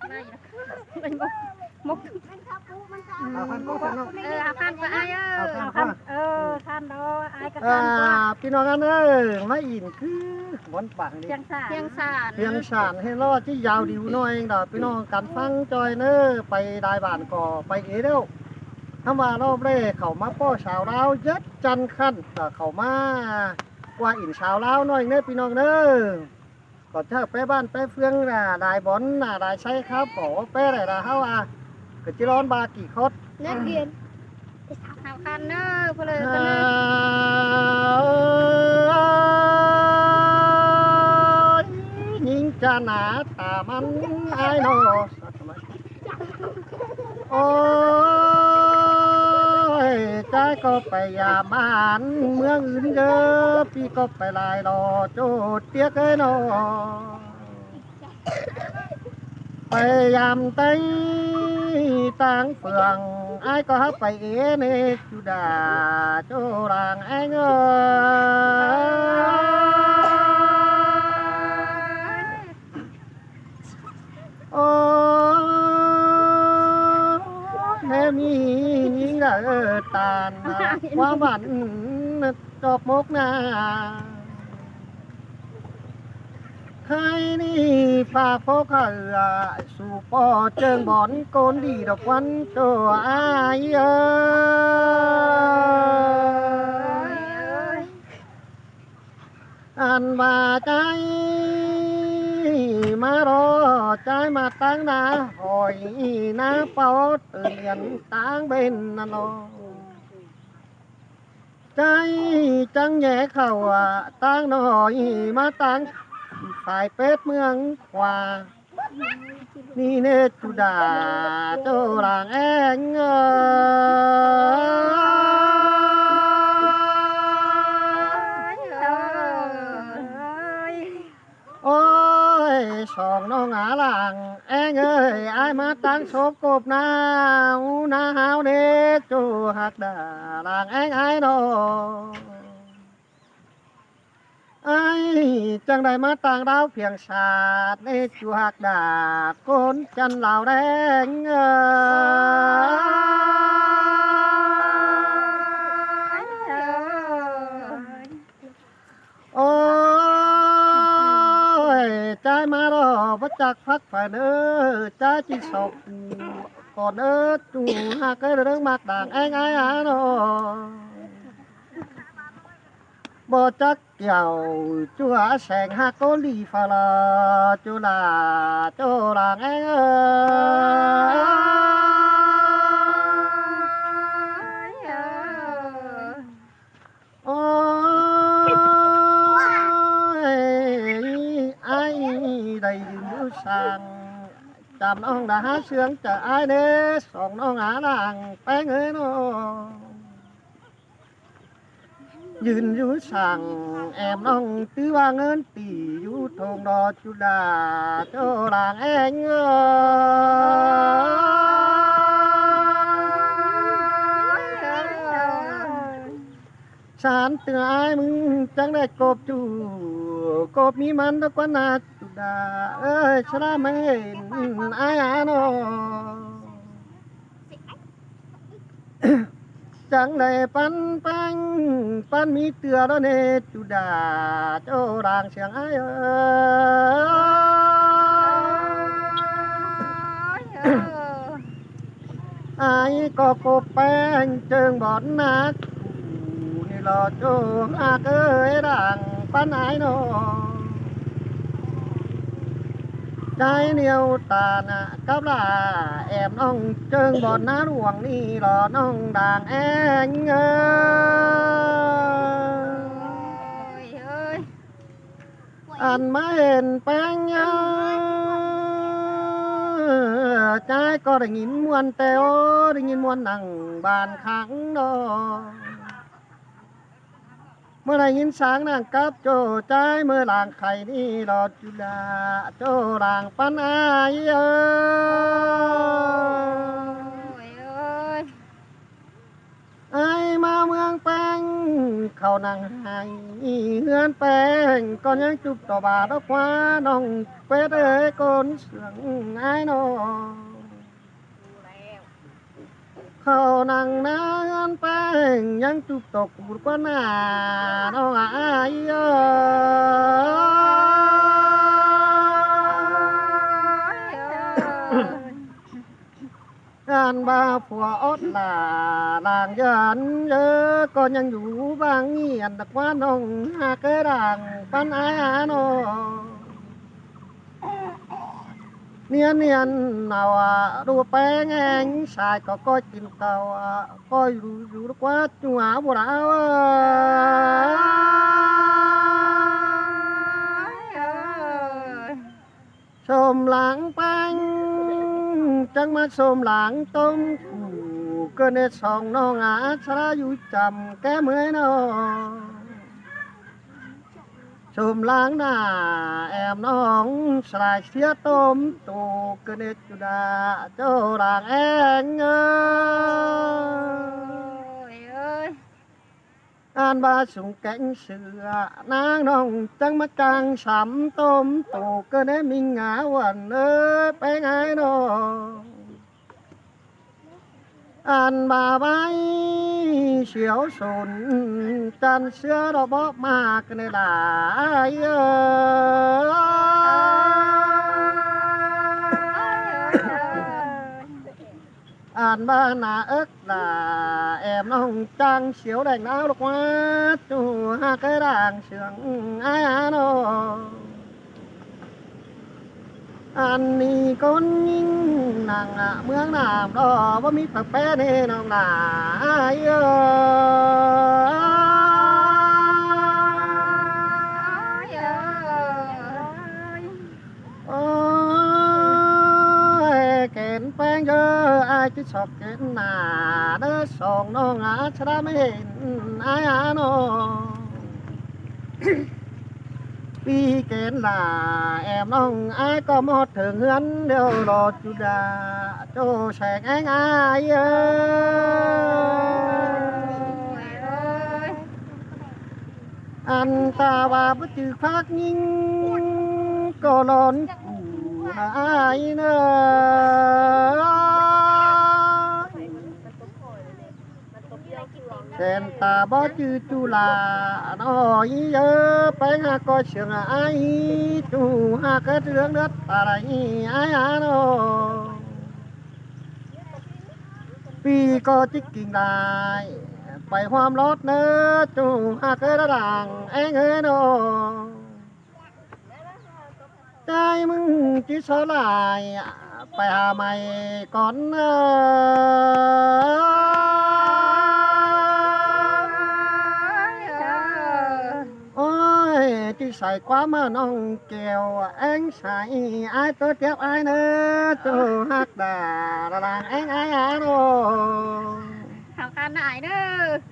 ไม่เป็นมกเอาพันก็พันเนาะ เอาคันก็ไอ้เอาพั เอาคั น น ก็ คันไอ้ก็คันก็ พี่น้องกันเอ้ยมาอินคือวันปังนี่ เพียงสาร เพียงสารให้รอดที่ยาวดิวหน่อยดอกพี่น้องกันฟังจอยเน้อไปได้บ้านก่อไปเอเด้อถ้ามารอบแรกเขามาป้อชาวลาวยัดจันคันแต่เขามากว่าอินชาวลาวหน่อยเน้อพี่น้องเน้อก็ถ้าไปบ้านไปเฟืองน่ะได้บอนน่ะได้ใช้ครับขอไปได้ละเฮาก็จิร้อนบากี่คด นักเรียนเอาคันเนอเพลย ยิงจะหนาตามันไอ้นอโอ้ยใจก็ไปยามบ้านเมืองอื่นเยอะพี่ก็ไปลายรอโจดเตี้ยเกยนอไปยามไตต่างเฟืองไอ้ก็ไปเอเนจุดาโจรางไอ้เงโอ้แม่มีนี่ละตาลความหวานจบมกนาใครนี่ฝากพ่อข้าสู่ป่อเจิงบ่อนโกนดีดอกวันตัวอายอันว่าใจมารอใจมาตั้งนาหอยนาเป่าเตือนตั้งเป็นนนอใจจังแย่เข้าตั้งหน่อยมาตั้งสายเป็ดเมืองขวานี่เนจุดาโจรางแองโอ้ยสองน้องหาหลังแองเอ้ยไอ้มาตั้งโชบกบหนาวหนาวเนจูหักดาหลังแองไอ้นอไอ้จังได้มาต่างดาวเพียงชาติในจูหักดาคนจันเหล่าแดงโอ้ยใจมารอพระจักพักฝ่ายเด้อใจจิตศกก่อนเด้อจูหักเรื่องมากด่างแองไอ้อาโนบ่จักเกี่ยวจัวแสงฮักโกลีฟาลาจุลาโจรางเองโอ้ยไอ้ได้ยืนอยู่สั่งจำน้องดาหาเสียงจะไอ้เด้สองน้องหานางแป้งเอ้ยน้องยืนอยู่สั่งแอบน้องตื้อว่าเงินตีอยู่ทงดอจุดาโจรางเองฉันเตือนไอ้มึงจังได้กบจูกบมีมันตะกวนาจุดาเอ้ยชนะไม่เห็นไอ้อาโนจังได้ปันปังปันมีเตือแล้วเนจุดาโจรางเสียงไอ้ไอ้ก็กบแป้งเจิงบอดนักนี่รอโจหากเอ้ยดังปันไอ้โนใจเหนียวตานะกับลาแอบน้องเจิงบอดน้าหลวงนี่รอน้องด่างแองอันมาเห็นแป้งใจก็ได้ยินมวนแต่โอได้ยินมวนนั่งบานขังดอเมื่อได้ยินสางนั่งกับโจใจเมื่อลางไข่นี่รอจุดาโจลางปันอายไอ้ม มาเมืองแป้งเขานั่งให้เฮือนแป้งก็ยังจุบต่อบาดอกว่าน้องเป็ดเอ้ยคนเสืองไอ้น้องเขานั่งนาเฮือนแป้งยังจุบตกกูกว่าหน้าน้องอายเอ้ยการบาผัวอดลาลางยันเยอะก็ยังอยู่บางเงียนดักว่าน้องหากเกระดังปันอายหาน้องเนียนเอาดูแป้งแห้งชายก็ก้อยกินเตาก้อยอยู่ดักว่าจัวบัวเราชมหลังแป้งจังมาชมหลังต้มกูก็เนสองน้องชราอยู่จำแก้เมื่อยน้องชมหลังหน้าแอมน้องสลายเสียต้มตูก็เนจุดาเจ้าหลางแองอ่านบาสุงแกงเสือนางน้องจังมาจังสำต้มตูก็เนมิงหาวันไปไงน้องอ่านบาใบเฉียวสนจันเสือดอกบอกมากในหลายอ่านบ้านนาเอิกลาแอมน้องจังเฉียวแดงน้าวลูกว่าจูหากระด่างเชืองอาโนอันนี้คนยิ่งนางเมืองนามดอว่ามีผักแป้เนน้องนาเยโอ้ยเกณฑ์แป้งเยอะไอ้ที่ชอบเกณฑ์หนาเด้อสองน้องชะไม่เห็นไอ้โนปีเกณฑ์ลาแอมน้องไอ้ก็หมดถึงเฮือนเดียวรอจุดาโจแสงไอ้ไอ้อันตาว่าบ่จือพักยิงก็นอนกูไอ้เนอเส้นตาบ่จือจุลาน้อยเยอะไปหาก็เชื่องไอ้จูหากระเรื่องเลือดอะไรไอ้โนปีก็จิกกิ่งได้ไปความรถเนื้อจูหากระดังไอ้เงยโนใจมึงจิสลายไปหาใหม่ก่อนเนอที่ใส่ความมาน้องแก้วเอ็งใส่ไอ้ตัวเจ็บไอ้เนื้อจูฮักดาละลางเอ็งไอ้โนเขาการไหนเด้อ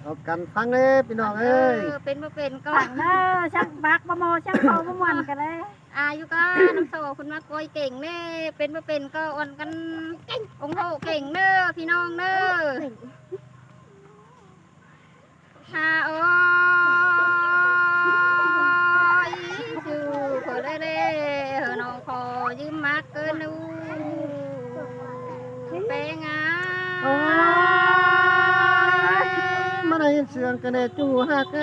เอากันฟังเลยพี่น้องเอ้ยเป็นบ่เป็นก็หลังเด้อชักบักบ่โมชักเขาบ่มันกันเลยอายุก็น้ำโซคุณมาโกยเก่งเน่เป็นบ่เป็นก็อ่อนกันองโหเก่งเด้อพี่น้องเด้อฮาโอ้จูขอได้เด้อน้องขอยืมมักเกินนูเปงามาได้เสียงกันเนจูฮัก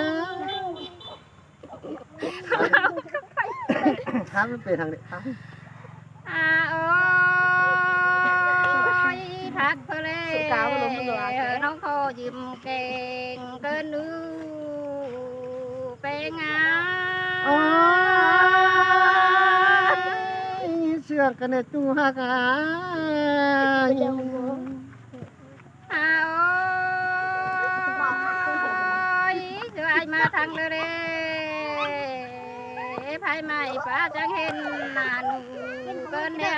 ถามมันเป็นทางเด็กถามโอ้ยทักเพลน้องขอยืมเก่งเกินนูเปงาเสียงกันเนจูฮักมาทางเลยไผใหม่ป้าจังเห็นหน้าหนูเกินเดีย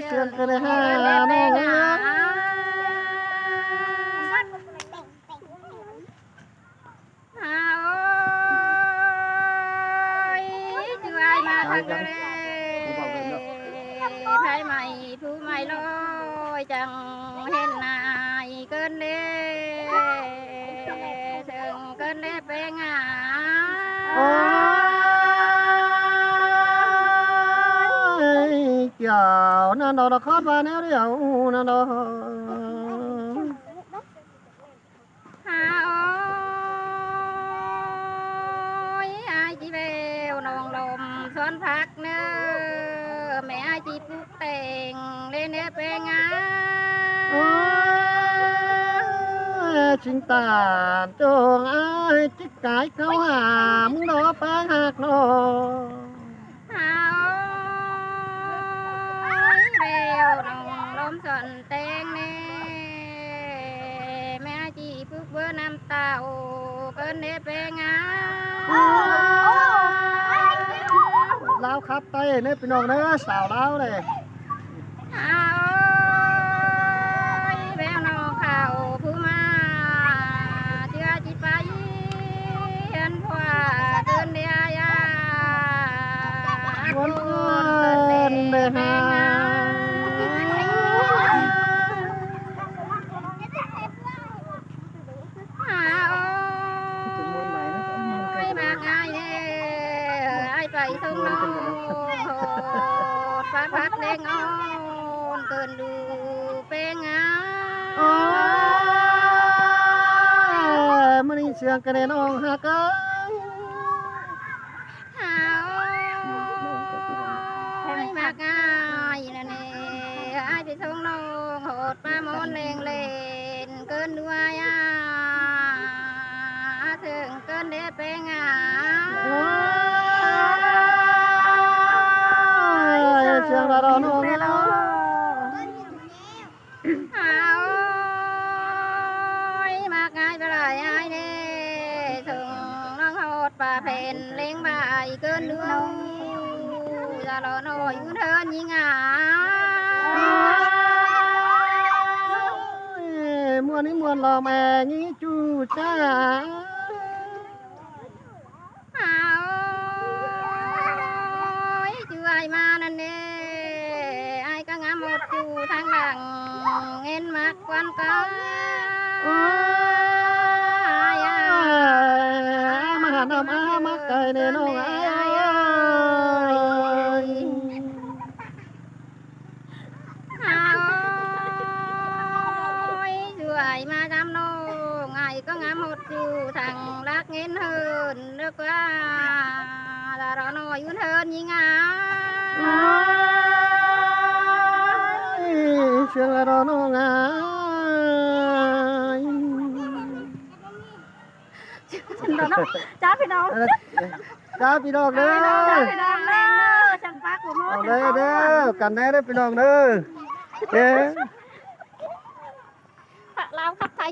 เชื่อกันเลยฮะแม่มาทางเลยไผใหม่ผู้ใหม่ลอยจังเห็นหน้า เกินเล่ถึงเกินเล่ไปงา โอ้ยเกี่ยวนั่นดอกคอดมาแนวเดียวนั่นดอก หาโอ้ยไอ้จีเบลน้องลมสวนพักเนอแม่ไอ้จีปุกเต่งเล่นเนไปงา โอ้ยชิงตาจงไอ้จิกกายเข้าหามึงดอกแป้งหักนอ หาโอ้ยเบลน้องลมสวนเต่งเน่แม่ไอ้จีปุกเบอร์น้ำเต้าเกินเนไปงา ลาวครับไปเนี่ยพี่น้องเนื้อสาวลาวเลย เอาแววน้องเขาผู้มาเชื่อจิไปเห็นพ่อเกินเดียยา วันเกินเลยฮะ มาง่ายเด้ไอ้ไปส่งน้องฟ้าพัดแดงอ่อนเกินดูเป็นงา โอ้ยมันนี่เสียงกระเด็นออกหักเอ้ย มาง่ายนั่นเองไอ้ไปส่งน้องโหดมามอนเลงเล่นเกินด้วยถึงเกินเด็ดเป็นงา โอ้ยเสียงระดอนองเนาะ มาง่ายไปเลยไอ้เด้ถึงน้องโหดป่าเพนเลี้ยงบ่ายเกินด้วยจะรอหน่อยอยู่เทินยิง มวนนี่มวนรอแม่งี้จูจ้า chưa ai mà nên nè ai có ngắm một chú thang đằng nghe mặt quan cá มาหาน้ำอามาไก่ในน้องไอ้ chưa ai mà dám nô ai có ngắm một chú thằng lắc nghe hơn được quá là đó nổi hơn như ngà เสียงระดอนองไอ้ จ้าพี่น้อง จ้าพี่น้องเด้อ พี่น้องเด้อจังปักหัวม เอาเด้อเด้อกันแน่เด้อพี่น้องเด้อเด้อ เราขับไทย